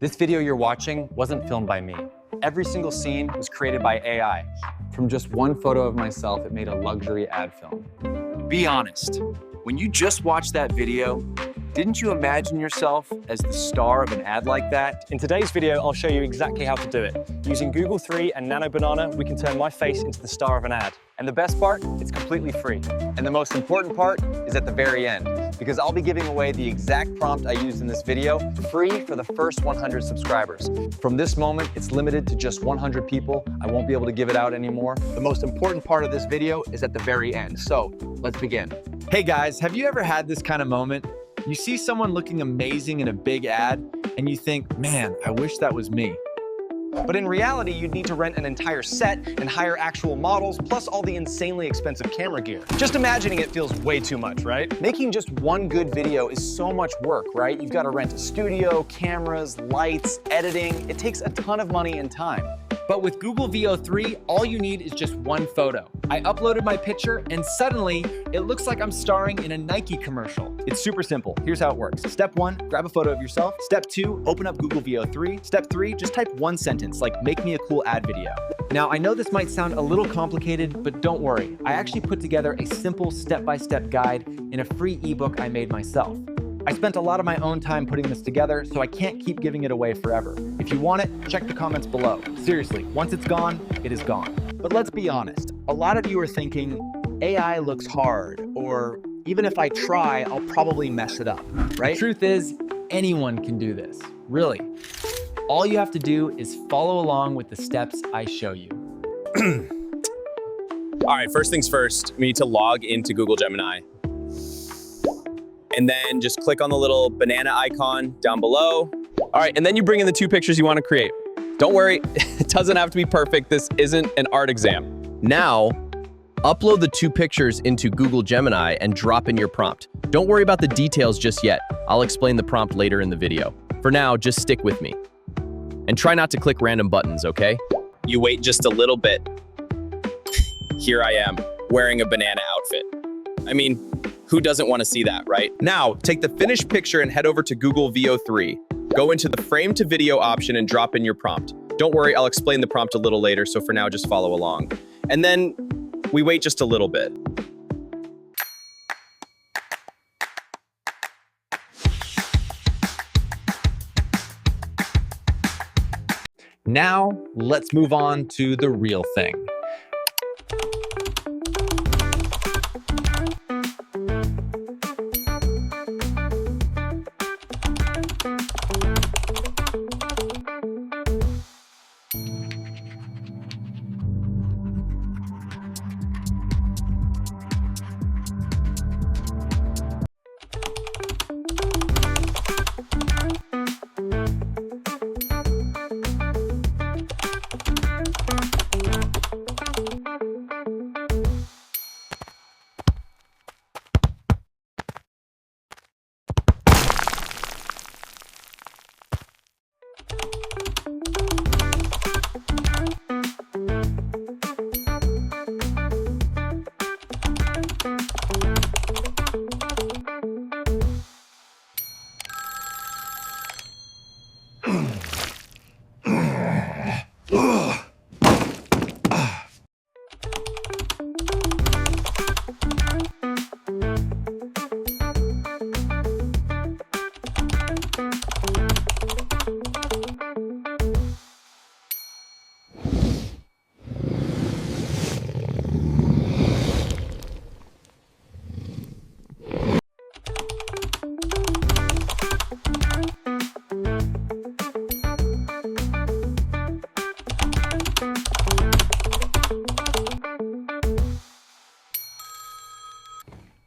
This video you're watching wasn't filmed by me. Every single scene was created by AI. From just one photo of myself, it made a luxury ad film. Be honest, when you just watched that video, didn't you imagine yourself as the star of an ad like that? In today's video, I'll show you exactly how to do it. Using Google 3 and Nano Banana, we can turn my face into the star of an ad. And the best part, it's completely free. And the most important part is at the very end, because I'll be giving away the exact prompt I used in this video free for the first 100 subscribers. From this moment, it's limited to just 100 people. I won't be able to give it out anymore. The most important part of this video is at the very end. So let's begin. Hey guys, have you ever had this kind of moment? You see someone looking amazing in a big ad and you think, man, I wish that was me. But in reality, you'd need to rent an entire set and hire actual models, plus all the insanely expensive camera gear. Just imagining it feels way too much, right? Making just one good video is so much work, right? You've got to rent a studio, cameras, lights, editing. It takes a ton of money and time. But with Google VO3, all you need is just one photo. I uploaded my picture and suddenly it looks like I'm starring in a Nike commercial. It's super simple. Here's how it works. Step 1, grab a photo of yourself. Step 2, open up Google VO3. Step 3, just type one sentence like make me a cool ad video. Now I know this might sound a little complicated, but don't worry. I actually put together a simple step-by-step guide in a free ebook I made myself. I spent a lot of my own time putting this together, so I can't keep giving it away forever. If you want it, check the comments below. Seriously, once it's gone, it is gone. But let's be honest. A lot of you are thinking, AI looks hard, or even if I try, I'll probably mess it up, right? The truth is, anyone can do this, really. All you have to do is follow along with the steps I show you. All right, first things first, we need to log into Google Gemini. And then just click on the little banana icon down below. All right, and then you bring in the 2 pictures you want to create. Don't worry, it doesn't have to be perfect. This isn't an art exam. Now, upload the 2 pictures into Google Gemini and drop in your prompt. Don't worry about the details just yet. I'll explain the prompt later in the video. For now, just stick with me. And try not to click random buttons, okay? You wait just a little bit. Here I am, wearing a banana outfit. I mean, who doesn't want to see that, right? Now, take the finished picture and head over to Google VO3. Go into the frame to video option and drop in your prompt. Don't worry, I'll explain the prompt a little later, so for now, just follow along. And then we wait just a little bit. Now, let's move on to the real thing.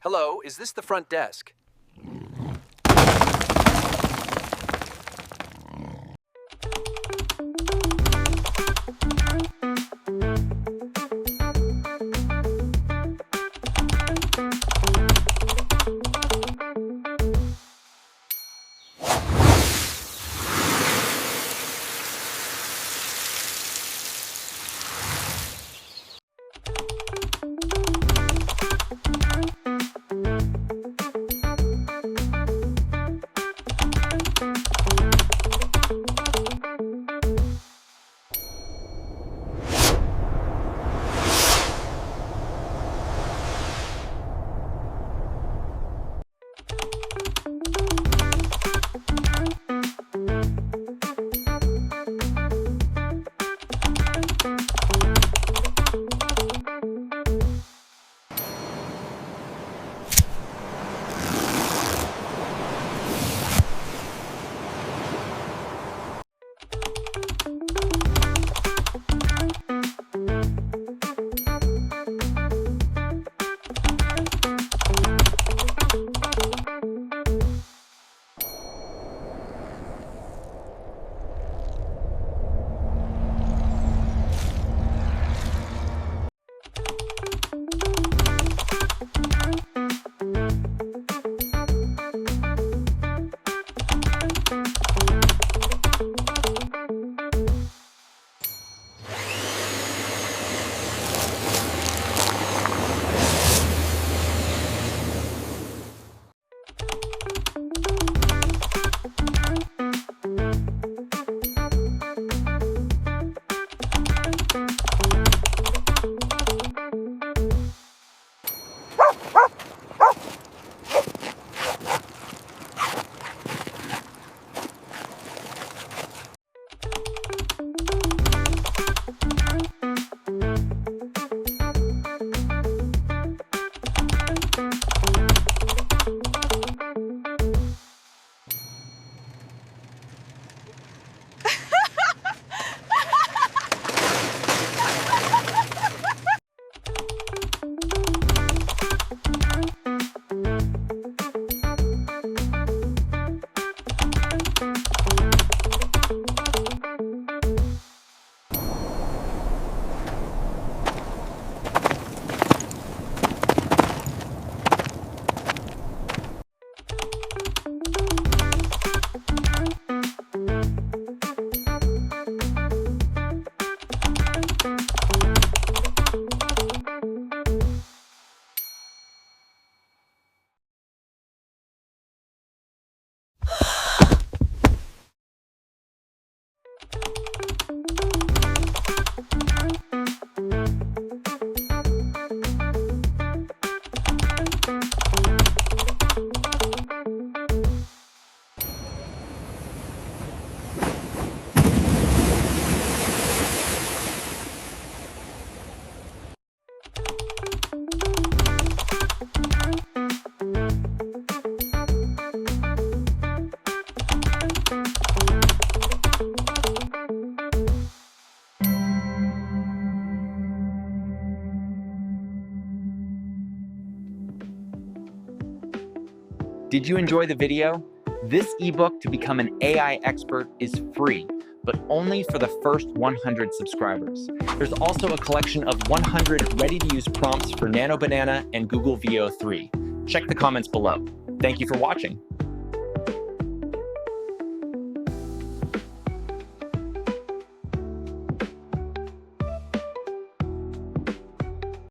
Hello, is this the front desk? Did you enjoy the video? This ebook to become an AI expert is free, but only for the first 100 subscribers. There's also a collection of 100 ready-to-use prompts for Nano Banana and Google Veo 3. Check the comments below. Thank you for watching.